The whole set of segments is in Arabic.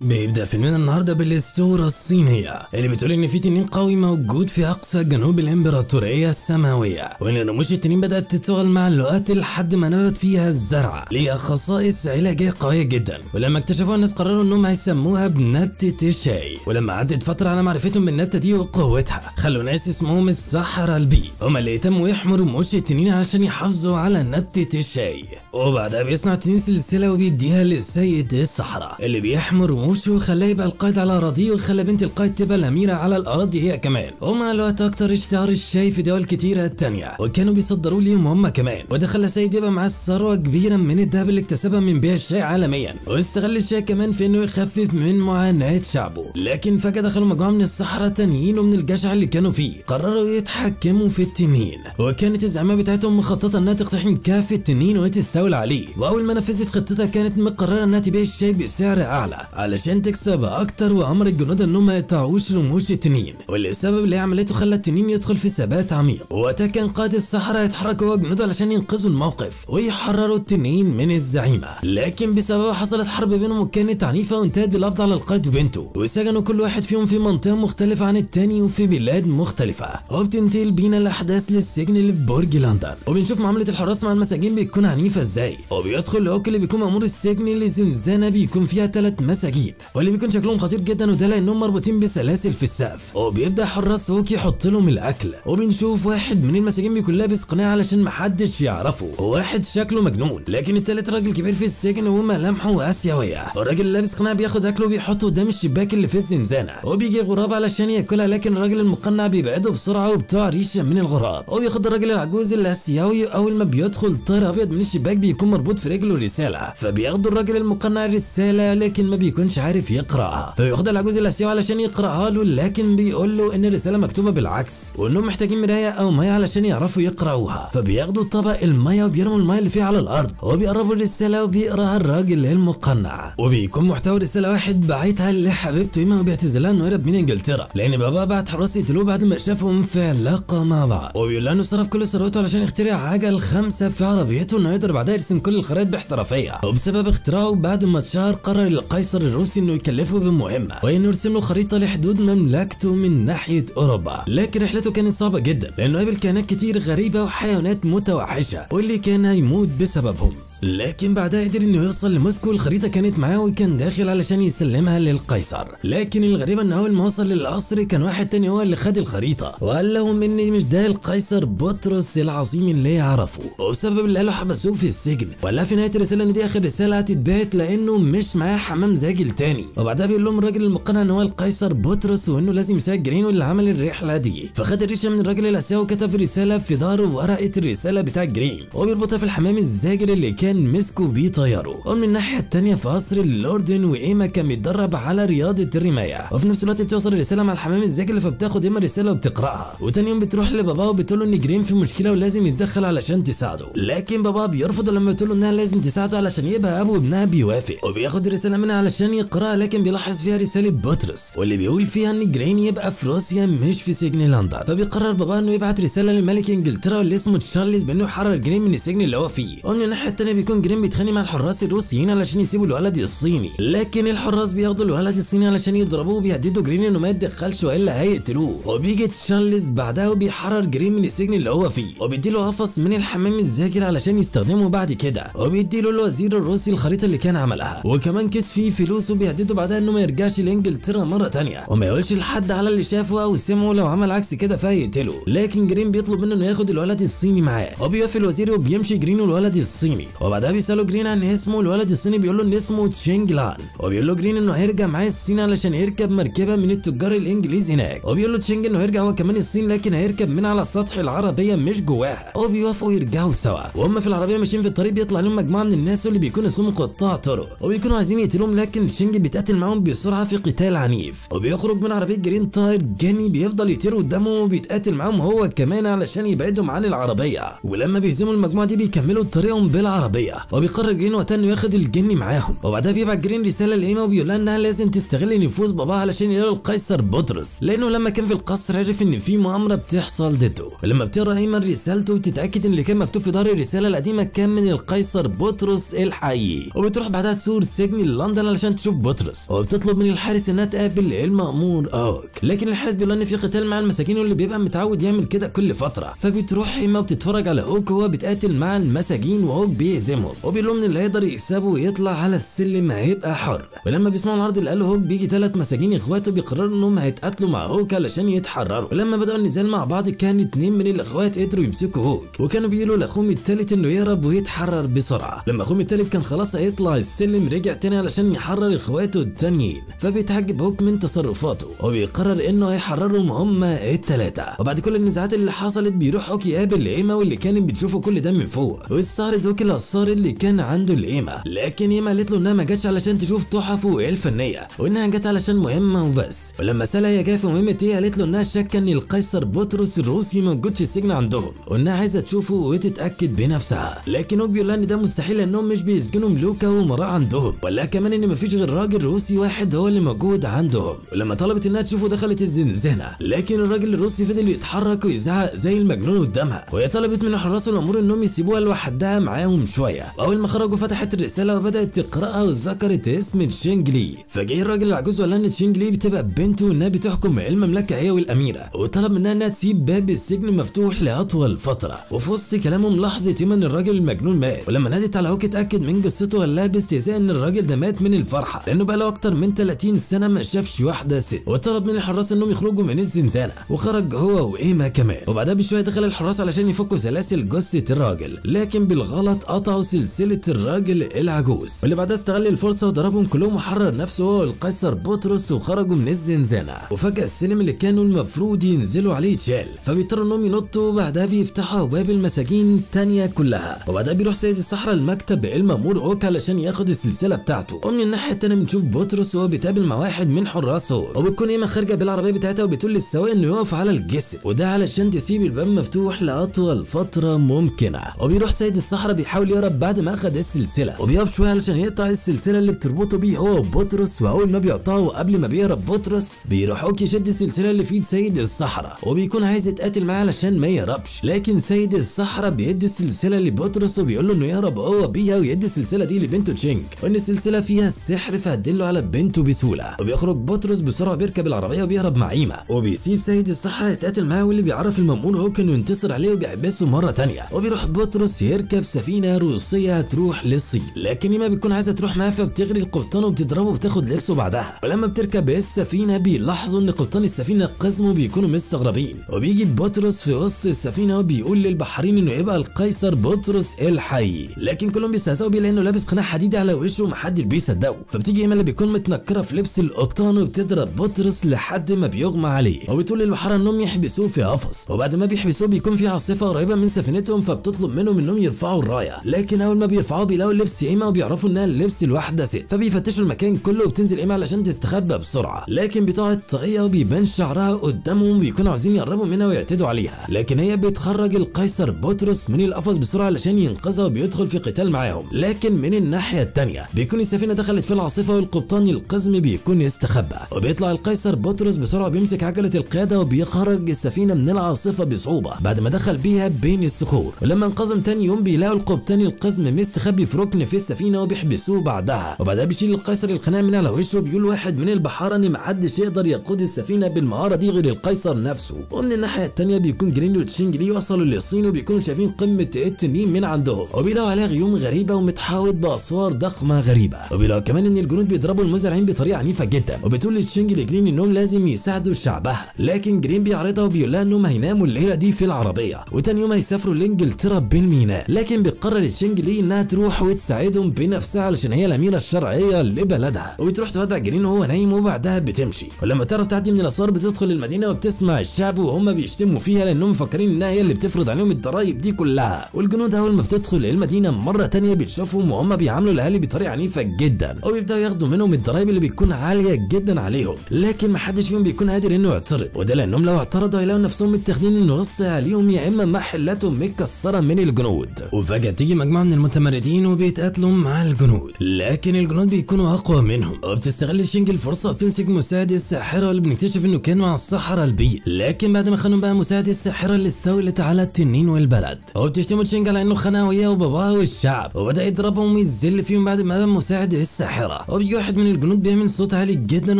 بيبدأ فيلمنا النهارده بالاسطورة الصينية اللي بتقول ان في تنين قوي موجود في اقصى جنوب الامبراطورية السماوية، وان رموش التنين بدأت تتوغل مع الوقت لحد ما نبت فيها الزرعة ليها خصائص علاجية قوية جدا. ولما اكتشفوها الناس قرروا انهم هيسموها بنبتة الشاي. ولما عدت فترة على معرفتهم بالنبتة دي وقوتها خلوا ناس اسمهم السحرة البي هما اللي يهتموا يحموا رموش التنين علشان يحافظوا على نبتة الشاي. وبعدها بيصنع التنين سلسلة وبيديها للسيد السحرة اللي بيحموا رموشه وخلاه يبقى القائد على اراضيه، وخلى بنت القائد تبقى الاميره على الاراضي هي كمان. ومع الوقت اكتر اشتهر الشاي في دول كتيره تانية وكانوا بيصدروا ليهم هم كمان، وده خلى السيد يبقى معاه ثروه كبيره من الذهب اللي اكتسبها من بيع الشاي عالميا، واستغل الشاي كمان في انه يخفف من معاناه شعبه. لكن فجاه دخلوا مجموعه من السحره تانيين ومن الجشع اللي كانوا فيه قرروا يتحكموا في التنين، وكانت الزعامه بتاعتهم مخططه انها تقتحم كهف التنين وتستولى عليه. واول ما نفذت خطتها كانت مقرره انها تبيع الشاي بسعر اعلى علشان تكسب اكتر، وامر الجنود انهم ما يقطعوش رموش التنين، واللي السبب اللي عملته خلى التنين يدخل في ثبات عميق. ووقتها كان قائد السحرة يتحرك هو وجنوده علشان ينقذوا الموقف ويحرروا التنين من الزعيمه. لكن بسببها حصلت حرب بينهم وكانت عنيفه وانتهت بالقبض على القائد وبنته، وسجنوا كل واحد فيهم في منطقه مختلفه عن التاني وفي بلاد مختلفه. وبتنتقل بينا الاحداث للسجن اللي في برج لندن، وبنشوف معامله الحراس مع المساجين بتكون عنيفه ازاي. وبيدخل هوك اللي بيكون مأمور السجن اللي زنزانه بيكون فيها 3 مساجين واللي بيكون شكلهم خطير جدا، وده لانهم مربوطين بسلاسل في السقف. وبيبدا حراس هوك يحط لهم الاكل، وبنشوف واحد من المساجين بيكون لابس قناع علشان محدش يعرفه، وواحد شكله مجنون. لكن التالت راجل كبير في السجن وملامحه اسيويه. الراجل اللي لابس قناع بياخد اكله وبيحطه قدام الشباك اللي في الزنزانه، وبيجي غراب علشان ياكلها، لكن الراجل المقنع بيبعده بسرعه وبتوع ريشه من الغراب. وبياخد الراجل العجوز الاسيوي اول ما بيدخل طائر ابيض من الشباك بيكون مربوط في رجله رساله، فبياخدوا الراجل المقنع الرساله لكن ما بيكونش عارف يقراها، فبياخد العجوز الاسيوي علشان يقراها له، لكن بيقول له ان الرساله مكتوبه بالعكس وانهم محتاجين مرايه او ميه علشان يعرفوا يقراوها. فبياخدوا طبق الميه وبيرموا الميه اللي فيها على الارض، وبيقربوا الرساله وبيقراها الراجل المقنع، وبيكون محتوى الرساله واحد باعتها لحبيبته ايما وبيعتذر انه هرب من انجلترا لان بابا بعت حراس يقتلوه بعد ما شافهم في علاقه مع بعض. وبيقول انه صرف كل ثروته علشان يخترع عجل 5 في عربيته انه يقدر بعدها يرسم كل الخرائط باحترافيه. وبسبب اختراعه بعد ما اتشهر قرر القيصر الروسي انه يكلفه بمهمه وانه يرسم له خريطه لحدود مملكته من ناحيه اوروبا. لكن رحلته كانت صعبه جدا لانه قابل كائنات كتير غريبه وحيوانات متوحشه واللي كان هيموت بسببهم. لكن بعدها قدر انه يوصل لموسكو، والخريطه كانت معاه وكان داخل علشان يسلمها للقيصر. لكن الغريبه ان اول ما وصل للقصر كان واحد تاني هو اللي خد الخريطه وقال لهم ان مش ده القيصر بطرس العظيم اللي يعرفه، وبسبب اللي قاله حبسوه في السجن. وقال في نهايه الرساله ان دي اخر رساله هتتبعت لانه مش معاه حمام زاجل تاني. وبعدها بيقول لهم الراجل المقنع ان هو القيصر بطرس وانه لازم يساعد جرين اللي عمل الرحله دي. فخد الريشه من الراجل الاسيوي وكتب رساله في ظهره ورقه الرساله بتاع جرين وبيربطها في الحمام الزاجل اللي كان مسكوا بيه طياره. ومن الناحيه الثانيه في قصر اللوردن وايما كان بيتدرب على رياضه الرمايه، وفي نفس الوقت بتوصل الرساله مع الحمام الزاجل فبتاخد ايما الرساله وبتقراها. وتاني يوم بتروح لباباه وبتقول له ان جرين في مشكله ولازم يتدخل علشان تساعده، لكن باباه بيرفض لما بتقول له انها لازم تساعده علشان يبقى ابو ابنها بيوافق. وبياخد الرساله منها علشان يقراها، لكن بيلاحظ فيها رساله بطرس واللي بيقول فيها ان جرين يبقى في روسيا مش في سجن لندن. فبيقرر باباه انه يبعت رساله لملك انجلترا اللي اسمه تشارلز بانه يحرر جرين من السجن اللي هو فيه. ومن الناحيه الثانيه بيكون جرين بيتخانق مع الحراس الروسيين علشان يسيبوا الولد الصيني، لكن الحراس بياخدوا الولد الصيني علشان يضربوه وبيهددوا جرين انه ما يتدخلش والا هيقتلوه. وبيجي تشارلز بعدها وبيحرر جرين من السجن اللي هو فيه، وبيديله قفص من الحمام الزاجل علشان يستخدمه بعد كده، وبيديله الوزير الروسي الخريطه اللي كان عملها وكمان كيس فيه فلوس، وبيهدده بعدها انه ما يرجعش لانجلترا مره ثانيه وما يقولش لحد على اللي شافه او سمعه، لو عمل عكس كده فهيقتله. لكن جرين بيطلب منه انه ياخد الولد الصيني معاه، وبيوافق الوزير وبيمشي جرين والولد الصيني. وبعدها بيسالوا جرين عن اسمه، الولد الصيني بيقول له ان اسمه تشينج لان، وبيقول له جرين انه هيرجع معاه الصين علشان يركب مركبه من التجار الانجليز هناك، وبيقول له تشينج انه هيرجع هو كمان الصين لكن هيركب من على سطح العربيه مش جواها. وبيوافقوا يرجعوا سوا، وهم في العربيه ماشيين في الطريق بيطلع لهم مجموعه من الناس اللي بيكونوا اسمهم قطاع طرق وبيكونوا عايزين يقتلوهم، لكن تشينج بيتقاتل معاهم بسرعه في قتال عنيف. وبيخرج من عربيه جرين طائر جني بيفضل يطير قدامهم وبيتقاتل معاهم هو كمان علشان يبعدهم عن العربيه. ولما بيهزموا المجموعه دي بيكملوا طريقهم بالعربيه العربيه، وبيقرر جرين وقتها انه ياخد الجني معاهم. وبعدها بيبعت جرين رساله لايما وبيقول لها انها لازم تستغل نفوذ باباها علشان يلاقي القيصر بطرس، لانه لما كان في القصر عرف ان في مؤامره بتحصل ضده. ولما بتقرا ايما رسالته وتتاكد ان اللي كان مكتوب في ظهر الرساله القديمه كان من القيصر بطرس الحقيقي، وبتروح بعدها تسور سجن لندن علشان تشوف بطرس، وبتطلب من الحارس انها تقابل المأمور اوك. لكن الحارس بيقول ان في قتال مع المساجين واللي بيبقى متعود يعمل كده كل فتره، فبتروح ايما وبتتفرج على اوك وهو بيتقاتل مع المساجين وهوك بيهزمهم، وبيقول لهم ان اللي هيقدر يكسبه ويطلع على السلم هيبقى حر. ولما بيسمعوا العرض اللي قاله هوك بيجي 3 مساجين اخواته بيقرروا انهم هيتقاتلوا مع هوك علشان يتحرروا. ولما بداوا النزال مع بعض كان 2 من الاخوات قدروا يمسكوا هوك، وكانوا بيقولوا لاخوهم الثالث انه يهرب ويتحرر بسرعه. لما اخوهم الثالث كان خلاص هيطلع السلم رجع تاني علشان يحرر اخواته التانيين، فبيتعجب هوك من تصرفاته وبيقرر انه هيحررهم هما ال3. وبعد كل النزاعات اللي حصلت بيروح هوك يقابل ايما واللي كانت بتشوفه كل ده من فوق، ويستعرض هوك الاسرار اللي كان عنده لايما. لكن ايما قالت له انها ما جاتش علشان تشوف تحفه الفنيه، وانها جت علشان مهمه وبس. ولما سالها هي جايه في مهمه ايه قالت له انها شاكه ان القيصر بطرس الروسي موجود في السجن عندهم، وانها عايزه تشوفه وتتاكد بنفسها. لكن هوك بيقول لها ان ده مستحيل لانهم مش بيسجنوا ملوكه وامراء عندهم، ولا كمان ان مفيش غير راجل روسي واحد هو اللي موجود عندهم. ولما طلبت انها تشوفه دخلت الزنزانه، لكن الراجل الروسي فضل يتحرك ويزعق زي المجنون قدامها، وهي طلبت من حراس الامور انهم يسيبوها لوحدها معاهم شويه. واول ما خرجوا فتحت الرساله وبدات تقراها وذكرت اسم تشينجلي، فجاي الراجل العجوز وقال ان تشينجلي بتبقى بنته وانها بتحكم المملكه هي والاميره، وطلب منها انها تسيب باب السجن مفتوح لاطول فتره. وفي وسط كلامهم لاحظت ايما ان الراجل المجنون مات، ولما نادت على هوك اتاكد من قصته قال لها باستهزاء ان الراجل ده مات من الفرحه لانه بقى له اكتر من 30 سنه ما شافش واحده ست، وطلب من الحراس انهم يخرجوا من الزنزانه، وخرج هو وايما كمان. وبعدها بشويه دخل الحراس علشان يفكوا سلاسل جثه الراجل، لكن بالغلط قطعوا سلسله الراجل العجوز، واللي بعدها استغل الفرصه وضربهم كلهم وحرر نفسه هو القيصر بطرس وخرجوا من الزنزانه. وفجاه السلم اللي كانوا المفروض ينزلوا عليه اتشال، فبيضطروا انهم ينطوا، وبعدها بيفتحوا ابواب المساجين الثانيه كلها. وبعدها بيروح سيد الصحراء المكتب المأمور اوك علشان ياخد السلسله بتاعته. ومن الناحيه الثانيه بنشوف بطرس وهو بيتقابل مع واحد من حراسه، وبتكون ايما خارجه بالعربيه بتاعتها وبتقول للسواق انه يقف على الجسر، وده علشان تسيب الباب مفتوح لاطول فتره ممكنه. وبيروح سيد الصحراء بيحاول يهرب بعد ما اخد السلسله، وبيقف شويه علشان يقطع السلسله اللي بتربطه بيه هو وبطرس. واول ما بيقطعه وقبل ما بيهرب بطرس بيروح اوك يشد السلسله اللي في ايد سيد الصحراء، وبيكون عايز يتقاتل معاه علشان ما يهربش. لكن سيد الصحراء بيدي السلسله لبطرس وبيقول له انه يهرب هو بيها ويدي السلسله دي لبنته تشينج، وان السلسله فيها السحر فهتدله على بنته بسهوله. وبيخرج بطرس بسرعه بيركب العربيه وبيهرب مع ايما، وبيسيب سيد الصحراء يتقاتل معاه، واللي بيعرف المأمور هوك انه ينتصر عليه وبيحبسه مره ثانيه. وبيروح بطرس يركب سفينه روسيه تروح للصين، لكن ايما بتكون عايزه تروح معاه فبتغري القبطان وبتضربه وبتاخد لبسه بعدها. ولما بتركب السفينه بيلاحظوا ان قبطان السفينه قزمه بيكونوا مستغربين، وبيجي بطرس في وسط السفينه وبيقول للبحارين انه يبقى القيصر بطرس الحقيقي، لكن كلهم بيستهزئوا بيه لانه لابس قناع حديدي على وشه ومحدش بيصدقه. فبتيجي ايما اللي بيكون متنكره في لبس القبطان وبتضرب بطرس لحد ما بيغمى عليه، وبتقول للبحاره انهم يحبسوه في قفص. وبعد ما بيحبسوه بيكون في عاصفه قريبه من سفينتهم، فبتطلب منهم انهم يرفعوا الرايه، لكن اول ما بيرفعوه بيلاقوا لبس ايما وبيعرفوا انها اللبس الواحده ست، فبيفتشوا المكان كله وبتنزل ايما علشان تستخبى بسرعه. لكن بتقع الطاقيه وبيبان شعرها قدامهم وبيكونوا عاوزين يقربوا منها ويعتدوا عليها، لكن هي بتخرج القيصر بطرس من القفص بسرعه علشان ينقذها وبيدخل في قتال معاهم. لكن من الناحيه الثانيه بيكون السفينه دخلت في العاصفه والقبطان القزم بيكون يستخبى، وبيطلع القيصر بطرس بسرعه بيمسك عجله القياده وبيخرج السفينه من العاصفه بصعوبه بعد ما دخل بيها بين الصخور. ولما انقذهم تاني يوم بيلاقوا القبطان القزم مستخبي في ركن في السفينه وبيحبسوه بعدها. وبعدها بيشيل القيصر القناع من على وشه وبيقول واحد من البحاره ان محدش يقدر يقود السفينه بالمهاره دي غير القيصر نفسه. ومن الناحيه الثانيه بيكون جرين وتشينجلي وصلوا للصين وبيكونوا شايفين قمه التنين من عندهم، وبيلاقوا عليها غيوم غريبه ومتحوط باسوار ضخمه غريبه. وبيلاقوا كمان ان الجنود بيضربوا المزارعين بطريقه عنيفه جدا، وبتقول لتشينج لجرين انهم لازم يساعدوا شعبها، لكن جرين بيعرضها وبيقول لها انهم هيناموا الليله دي في العربيه وتاني يوم هيسافروا لانجلترا بالميناء. لكن بيقرر تشينج لي انها تروح وتساعدهم بنفسها علشان هي الاميره الشرعيه لبلدها، وبتروح تودع جرين وهو نايم وبعدها بتمشي. ولما تعرف تعدي من الاسوار بتدخل المدينه وبتسمع الشعب وهم بيشتموا فيها لانهم مفكرين انها هي اللي بتفرض عليهم الضرايب دي كلها. والجنود اول ما بتدخل المدينه مره ثانيه بتشوفهم وهم بيعاملوا الاهالي بطريقه عنيفه جدا، وبيبداوا ياخدوا منهم الضرايب اللي بتكون عاليه جدا عليهم، لكن محدش فيهم بيكون قادر انه يعترض، وده لانهم لو اعترضوا هيلاقوا نفسهم متاخدين ان وسط اهاليهم يا اما محلاتهم متكسره من الجنود. وفجاه تيجي مجموعة من المتمردين وبيتقاتلوا مع الجنود، لكن الجنود بيكونوا اقوى منهم، وبتستغل شينج الفرصة وبتمسك مساعد الساحرة اللي بنكتشف انه كان مع الصحراء البيض، لكن بعد ما خانوا بقى مساعد الساحرة اللي استولت على التنين والبلد، وبتشتموا شينج على انه خانها وهي وباباها والشعب، وبدأ يضربهم ويذل فيهم بعد ما مساعد الساحرة، وبيجي واحد من الجنود بيعمل صوت عالي جدا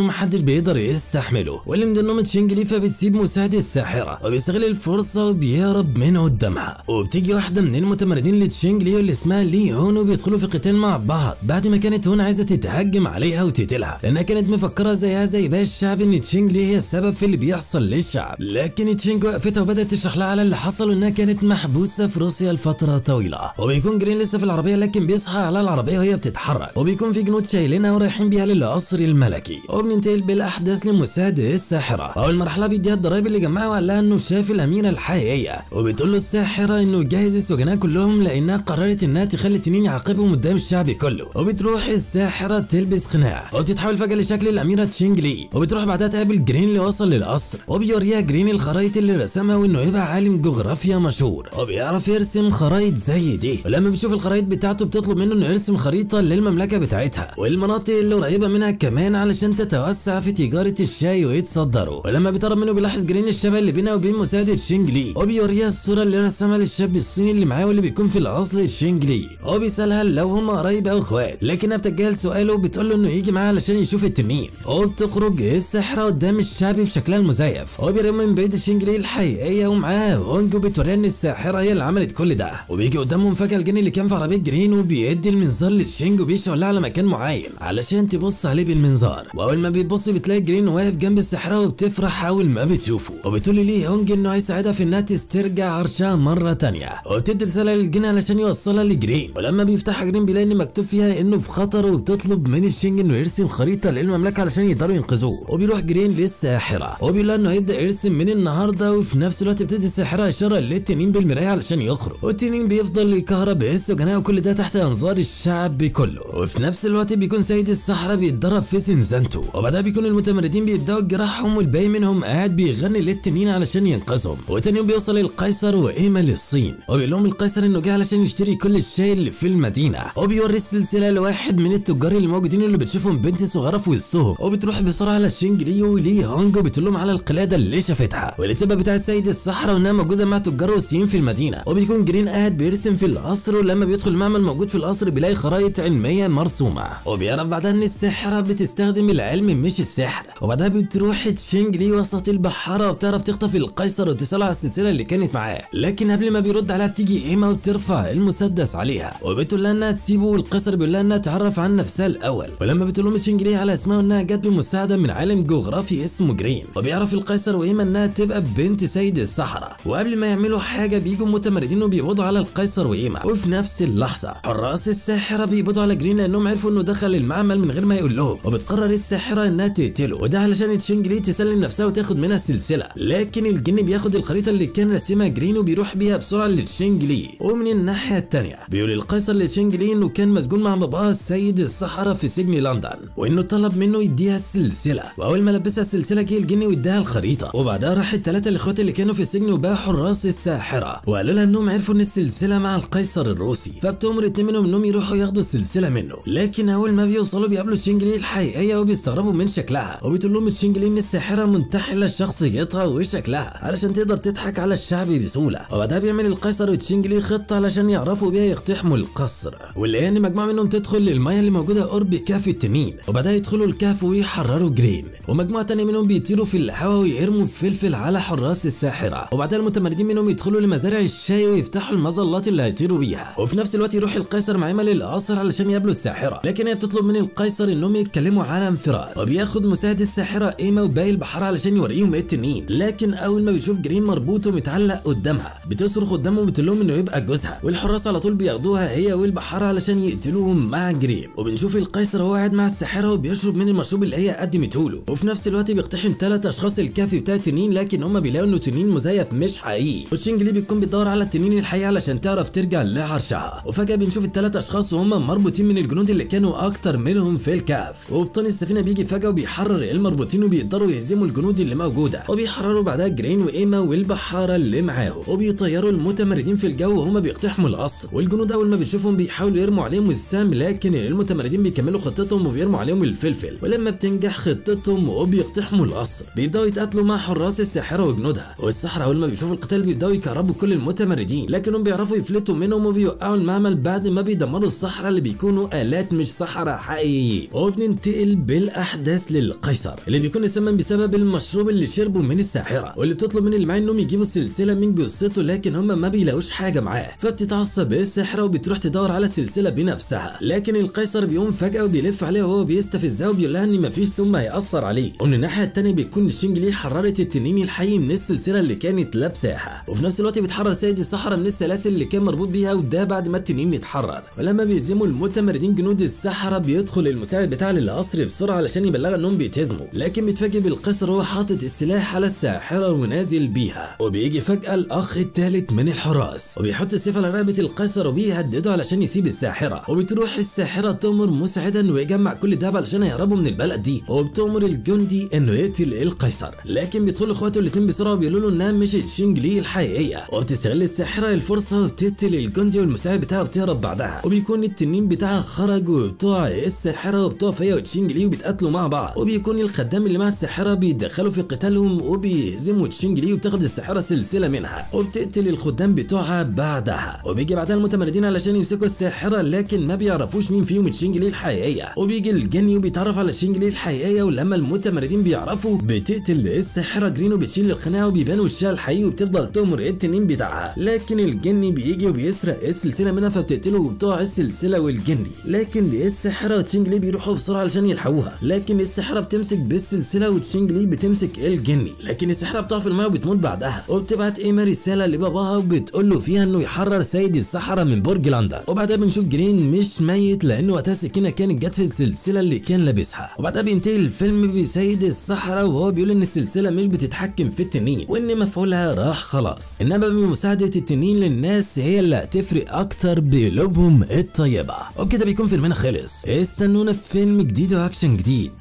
ومحدش بيقدر يستحمله، واللي مدنهم شينج ليه فبتسيب مساعد الساحرة وبيستغل الفرصة وبيهرب من قدامها، وبتيجي واحدة من المتمردين لتشينج لي اللي اسمها لي هون وبيدخلوا في قتال مع بعض بعد ما كانت هون عايزة تتهجم عليها وتقتلها لانها كانت مفكرة زيها زي باقي الشعب ان تشينج لي هي السبب في اللي بيحصل للشعب، لكن تشينج وقفتها وبدأت تشرح لها على اللي حصل وانها كانت محبوسة في روسيا لفترة طويلة، وبيكون جرين لسه في العربية لكن بيصحى على العربية وهي بتتحرك، وبيكون في جنود شايلينها ورايحين بيها للقصر الملكي، وبننتقل بالاحداث لمساعد الساحرة. اول مرحلة بيديها الضرايب اللي جمعها وقال لها انه شاف الاميرة الحقيقية، وبتقول له الساحرة انه يجهز السجناء كلهم لانها قررت انها تخلي التنين يعاقبهم قدام الشعب كله، وبتروح الساحرة تلبس قناع وبتتحول فجأة لشكل الاميرة تشينج لي، وبتروح بعدها تقابل جرين اللي وصل للقصر، وبيوريها جرين الخرايط اللي رسمها وانه يبقى عالم جغرافيا مشهور وبيعرف يرسم خرايط زي دي، ولما بيشوف الخرايط بتاعته بتطلب منه انه يرسم خريطة للمملكة بتاعتها والمناطق اللي قريبة منها كمان علشان تتوسع في تجارة الشاي ويتصدروا، ولما بيتقرب منه بيلاحظ جرين الشبه اللي بينها وبين مساعدة شينج لي، وبيوريها الصورة اللي رسمها للشاب الصيني اللي معاه واللي بيكون في الاصل شينج لي، وبيسألها لو هما قرايب او اخوات، لكنها بتتجاهل سؤاله وبتقول له انه يجي معاها علشان يشوف التنين، وبتخرج الساحرة قدام الشعب بشكلها المزيف، وبيرمي من بعيد شينج لي الحقيقية ومعاه هونج، وبتوريها ان الساحرة هي اللي عملت كل ده، وبيجي قدامهم فجأة الجن اللي كان في عربية جرين وبيدي المنظار للشينج وبيشاور لها على مكان معين علشان تبص عليه بالمنظار، واول ما بتبص بتلاقي جرين واقف جنب الساحرة وبتفرح اول ما بتشوفه، وبتقول لي هونج انه هيساعدها في انها تسترجع عرشها مرة تانية، وبتدي رسالة للجن علشان يوصلها لجرين، ولما بيفتحها جرين بيلاقي ان مكتوب فيها انه في خطر، وبتطلب من الشينج انه يرسم خريطة للمملكة علشان يقدروا ينقذوه، وبيروح جرين للساحرة وبيقول لها انه هيبدأ يرسم من النهارده، وفي نفس الوقت بتدي الساحرة اشارة للتنين بالمراية علشان يخرج، والتنين بيفضل يكهرب السجناء وكل ده تحت انظار الشعب كله، وفي نفس الوقت بيكون سيد الصحراء بيتدرب في زنزانته، وبعدها بيكون المتمردين بيبداوا جراحهم والباقي منهم قاعد بيغني للتنين علشان ينقذهم، وتاني يوم بيوصل القيصر وايما للصين، وبيقول لهم القيصر انه جه علشان يشتري كل الشاي اللي في المدينه، وبيوري السلسله لواحد من التجار اللي موجودين اللي بتشوفهم بنت صغيره في وسطهم، وبتروح بسرعه على شينج لي ولي هونج وبتقول لهم على القلاده اللي شافتها واللي تبقى بتاعت سيد الصحراء وانها موجوده مع تجار روسيين في المدينه، وبيكون جرين قاعد بيرسم في القصر، ولما بيدخل المعمل موجود في القصر بيلاقي خرايط علميه مرسومه، وبيعرف بعدها ان الساحره بتستخدم العلم مش السحر، وبعدها بتروح تشينج لي وسط البحاره وبتعرف تخطف القيصر وتساله على السلسله اللي كانت معاه، لكن قبل ما بيرد عليها بتيجي ايما وبترفع المسدس عليها وبتقول لها انها تسيبه، والقيصر بيقول لها انها تعرف عن نفسها الاول، ولما بتقول لهم تشينج لي على اسمها انها جت بمساعده من عالم جغرافي اسمه جرين، وبيعرف القيصر وايما انها تبقى بنت سيد الصحراء، وقبل ما يعملوا حاجه بيجوا متمردين وبيقبضوا على القيصر وايما، وفي نفس اللحظه حراس الساحره بيقبضوا على جرين لانهم عرفوا انه دخل المعمل من غير ما يقول لهم، وبتقرر الساحره انها تقتله، وده علشان تشينج لي تسلم نفسها وتاخد منها السلسله، لكن الجن بياخد الخريطه اللي كان راسمها جرين وبيروح بيها بسرعه لتشينج لي، ومن الناحيه الثانيه بيقول القيصر لتشينج لي انه كان مسجون مع باباه سيد الصحراء في سجن لندن، وانه طلب منه يديها السلسله، واول ما لبسها السلسله جه الجن واداها الخريطه، وبعدها راح الثلاثه الاخوات اللي كانوا في السجن وبقى حراس الساحره وقالوا لها انهم عرفوا ان السلسله مع القيصر الروسي، فبتأمر اتنين منهم انهم يروحوا ياخدوا السلسله منه، لكن اول ما بيوصلوا بيقابلوا تشينج لي الحقيقيه وبيستغربوا من شكلها، وبتقول لهم تشينج لي ان الساحره منتحله شخصيتها وشكلها علشان تقدر تضحك على الشعب بسهوله، وبعدها بيعمل القيصر وتشينج لي خطه علشان يعرفوا بيها يقتحموا القصر، واللي يعني مجموعه منهم تدخل للميه اللي موجوده قرب كهف التنين، وبعدها يدخلوا الكهف ويحرروا جرين، ومجموعه تانية منهم بيطيروا في الهواء ويرموا فلفل على حراس الساحره، وبعدها المتمردين منهم يدخلوا لمزارع الشاي ويفتحوا المظلات اللي هيطيروا بيها، وفي نفس الوقت يروح القيصر مع ايما للقصر علشان يقابلوا الساحره، لكن هي بتطلب من القيصر انهم يتكلموا على انفراد، وبياخد مساعد الساحره ايما وباقي البحاره علشان يوريهم ايه التنين، لكن اول ما بتشوف جرين مربوط ومتعلق قدامها بتصرخ قدامه وبتقول لهم انه يبقى جوزها، والحراس على طول بياخدوها هي والبحاره علشان يقتلوهم مع جرين، وبنشوف القيصر وهو قاعد مع الساحره وبيشرب من المشروب اللي هي قدمته له، وفي نفس الوقت بيقتحم 3 اشخاص الكهف بتاع التنين، لكن هم بيلاقوا انه تنين مزيف مش حقيقي، وتشينج لي بتكون بتدور على التنين الحقيقي علشان تعرف ترجع لعرشها، وفجاه بنشوف ال3 اشخاص وهم مربوطين من الجنود اللي كانوا اكتر منهم في الكهف، وقبطان السفينه بيجي فجاه وبيحرر المربوطين وبيقدروا يهزموا الجنود اللي موجوده، وبيحرروا بعدها جرين وايما والبحاره اللي معاهم، وبيطيروا المتمردين في الجو وهم بيقتحموا القصر، القصر، والجنود اول ما بيشوفهم بيحاولوا يرموا عليهم السام، لكن المتمردين بيكملوا خطتهم وبيرموا عليهم الفلفل، ولما بتنجح خطتهم وبيقتحموا القصر بيبداوا يتقاتلوا مع حراس الساحره وجنودها. والسحره اول ما بيشوفوا القتال بيبداوا يكهربوا كل المتمردين، لكنهم بيعرفوا يفلتوا منهم وبيوقعوا المعمل بعد ما بيدمروا السحره اللي بيكونوا آلات مش سحره حقيقيين. وبننتقل بالاحداث للقيصر اللي بيكون السمم بسبب المشروب اللي شربه من الساحره، واللي بتطلب من اللي معاه انهم يجيبوا السلسله من جثته، لكن هم ما بيلاقوش حاجه معاه، فبتتعصب الساحره وبتروح تدور على السلسله بنفسها. لكن القيصر بيقوم فجاه وبيلف عليها وهو بيستفزها وبيقول لها ان مفيش سم هيأثر عليه. ومن الناحيه الثانيه بيكون شينج لي حررت التنين الحي من السلسله اللي كانت لابساها، وفي نفس الوقت بيتحرر سيد السحره من السلاسل اللي كان مربوط بيها، وده بعد ما التنين يتحرر. ولما بيهزموا المتمردين جنود السحره بيدخل المساعد بتاع للقصر بسرعه علشان يبلغ انهم بيتهزموا، لكن بيتفاجئ بالقيصر وهو حاطط السلاح على الساحره ونازل بيها. وبيجي فجاه الاخ الثالث من الحراس وبيحط السيف على رقبه القيصر وبيهدده علشان يسيب الساحره، وبتروح الساحره تؤمر مساعدا انه يجمع كل الدهب علشان يهربوا من البلد دي، وبتؤمر الجندي انه يقتل القيصر، لكن بيدخلوا اخواته الاثنين بسرعه وبيقولوا له انها مش شينج لي الحقيقيه، وبتستغل الساحره الفرصه وبتقتل الجندي والمساعد بتاعه وبتهرب بعدها. وبيكون التنين بتاعها خرج وبتوع الساحره وبتقف هي وتشينج لي وبيتقاتلوا مع بعض، وبيكون الخدام اللي مع الساحره بيتدخلوا في قتالهم وبيهزموا تشينج لي وبتاخد الساحره سلسله منها وبتقتل الخدام بتوعها بعدها. وبيجي بعدها المتمردين علشان يمسكوا الساحره، لكن ما بيعرفوش مين فيهم تشينج لي الحقيقيه، وبيجي الجني وبيتعرف على تشينج لي الحقيقيه، ولما المتمردين بيعرفوا بتقتل الساحره جرين وبتشيل القناع وبيبان وشها الحقيقي وبتفضل تؤمر التنين بتاعها، لكن الجني بيجي وبيسرق السلسله منها فبتقتله وبتوع السلسله والجني، لكن الساحره وتشينج لي بيروحوا بسرعه علشان يلحقوها، لكن الساحره بتمسك بالسلسله وتشينج لي بتمسك الجني، لكن الساحره بتقع في الماء وبتموت بعدها. وبتبعت ايما رساله لباباها وبتقول له فيها انه يحرر سيد السحره من برج لندن. وبعدها بنشوف جرين مش ميت لانه وقتها السكينه كانت جت في السلسله اللي كان لابسها. وبعدها بينتهي الفيلم بسيد السحره وهو بيقول ان السلسله مش بتتحكم في التنين وان مفعولها راح خلاص، انما بمساعده التنين للناس هي اللي هتفرق اكتر بقلوبهم الطيبه. وبكده بيكون فيلمنا خلص، استنونا في فيلم جديد واكشن جديد.